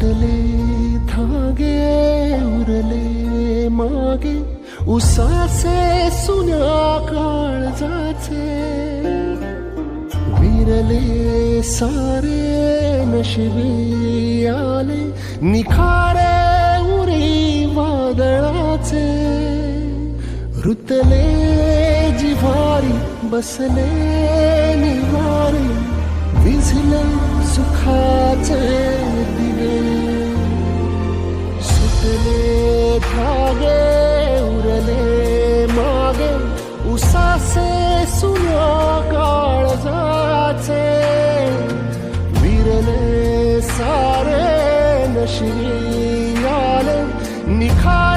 सुटले धागे उरले मागे उसासे सुन्या काळजाचे विरले सारे नशिबी आले निखारे उरी वादळाचे रुतले जिव्हारी बसले निवारे विझले सुखाचे दिवे सुटले धागे उरले मागे उसासे सुन्या काळजाचे विरले सारे नशिबी आले निखारे